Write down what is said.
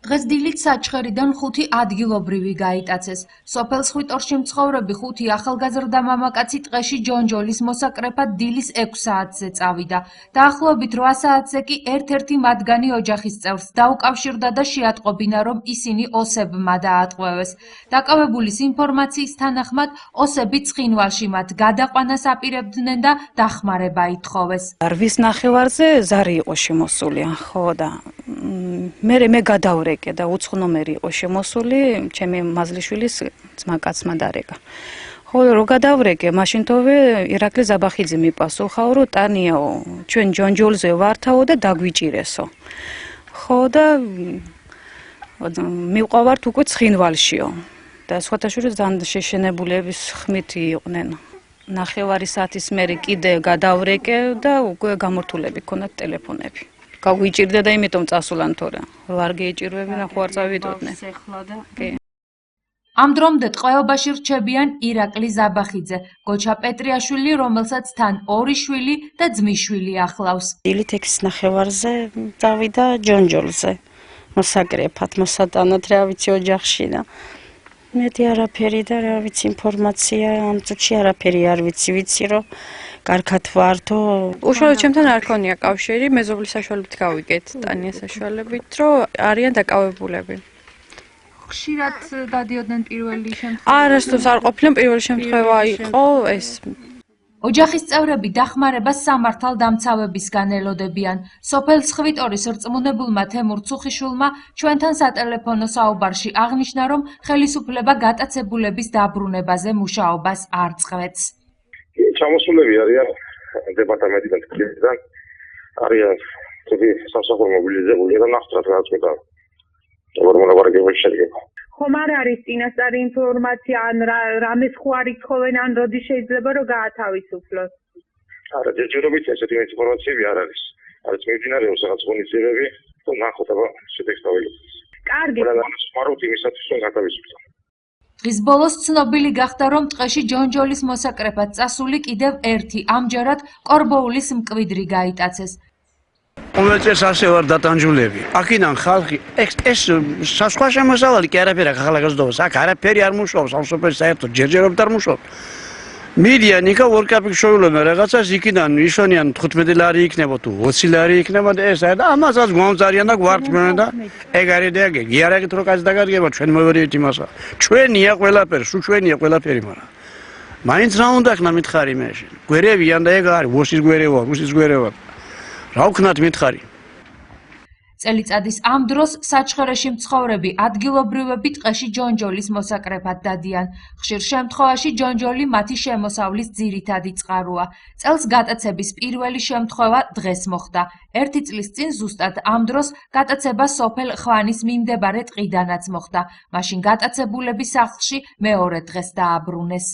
დღეს დილით საჩხერიდან 5 ადგილობრივი გაიტაცეს. სოფელ ხვიტორში მცხოვრები 5 ახალგაზრდა მამაკაცი ტყეში ჯონჯოლის მოსაკრეფად დილის 6 საათზე წავიდა. დაახლოებით 8 საათზე კი ერთ-ერთი მათგანი ოჯახის წევრს დაუკავშირდა და შეატყობინა, რომ ისინი ოსებმა დაატყვევეს. დაკავებულის ინფორმაციის თანახმად, ოსები ცხინვალში მათ გადაყვანას აპირებდნენ და დახმარება ითხოვეს. რვის ნახევარზე ზარი იყო შემოსული, ხო და მე გადავრეკე და უცხნომერი იყო შემოსული, ჩემი მაზლიშვილის ძმაკაცმა დარეკა. ხო, რო გადავრეკე, მაშინთვე ირაკლი ზაბახიძე მიპასუხაო, რომ ტანიაო, ჩვენ ჯონჯოლზე ვართაო და დაგვიჭირესო. ხო და მივყავართ უკვე ცხინვალშიო. და სხვათა შორის შეშენებულების ხმით იყვნენ. ნახევარი საათის მერე კიდე გადავრეკე და უკვე გამორთულები ქონათ ტელეფონები. გაგვიჭირდა და იმიტომ წასულან თორე. რო არ გეიჭირვებინა, ხო არ წავიდოდნენ. ამ დრომდე ტყვეობაში რჩებიან ირაკლი ზაბახიძე, გოჩა პეტრიაშვილი, რომელსაც თან 2 შვილი და ძმისშვილი ახლავს. დილით 6 ნახევარზე წავიდა ჯონჯოლზე. მოსაკრეფად, მოსატანად, რა ვიცი ოჯახში და მეტი არაფერი და რა ვიცი ინფორმაცია ამ წუთში არაფერი არ ვიცი რომ კარგად ვართო. უშუალოდ ჩემთან არ ქონია კავშირი, მეზობლის საშუალებით გავიგეთ, ტანიას საშუალებით, რომ არიან დაკავებულები. ხშირად დადიოდნენ პირველი შემთხვევა? არასდროს არ ყოფილიო, პირველი შემთხვევა იყო ეს. ოჯახის წევრები დახმარებას სამართალდამცავებისგან ელოდებიან. სოფელ ხვიტორის რწმუნებულმა თემურ ცუხიშვილმა ჩვენთან სატელეფონო საუბარში აღნიშნა, რომ ხელისუფლება გატაცებულების დაბრუნებაზე მუშაობას არ წყვეტს. ჩამოსულები არიან დეპარტამენტიდან თქლიიდან, არიან თვით სამსახური მობილიზებული და ნახოთ რა წვედა. მოლაპარაკებაში შედგება. ხომ არ არის წინასწარი ინფორმაცია ან რამეს ხო არ ითხოვენ ან როდის შეიძლება რომ გაათავისუფლოს? არა, ჯერჯერობით ესეთი ინფორმაციები არ არის. არის მიმდინარეობს რაღაც ღონისძიებები, თუ ნახოთ აბა შედეგს დავიღოთ. კარგი. ვარაუდობთ იმისათვის რომ გათავისუფლოს. დღის ბოლოს ცნობილი გახდა, რომ ტყეში ჯონჯოლის მოსაკრეფად წასული კიდევ ერთი, ამჯერად კორბოულის მკვიდრი გაიტაცეს. ყოველ წელს ასე ვარ დატანჯულები. აქედან ხალხი ეს სხვა შემოსავალი კი არაფერი ახალგაზრდობას. აქ არაფერი არ მუშაობს, ამ სოფელში საერთოდ ჯერჯერობით არ მუშაობს. მიდიან იქა ორკაპიკ შოულობენ რაღაცას, იქიდან იშონიან 15 ლარი იქნება თუ 20 ლარი იქნება და ეს და ამასაც გვამზარიან და გვარტმენ და ეგ არის და ეგ იარაღით რო კაც დაგადგება ჩვენ მოვერიეთ იმასა. ჩვენია ყველაფერი, სულ ჩვენია ყველაფერი, მაგრამ მაინც რა უნდა ხნა მითხარი მე. გვერევიან და ეგ არის ვოსის გვერევა, რუსის გვერევა. რა ვქნათ მითხარი? წელიწადის ამ დროს საჩხერეში მცხოვრები ადგილობრივები ტყეში ჯონჯოლის მოსაკრეფად დადიან. ხშირ შემთხვევაში ჯონჯოლი მათი შემოსავლის ძირითადი წყაროა. წელს გატაცების პირველი შემთხვევა დღეს მოხდა. 1 წლის წინ ზუსტად ამ დროს გატაცება სოფელ ხვანის მიმდებარე ტყიდანაც მოხდა. მაშინ გატაცებულების სახლში მეორე დღეს დააბრუნეს.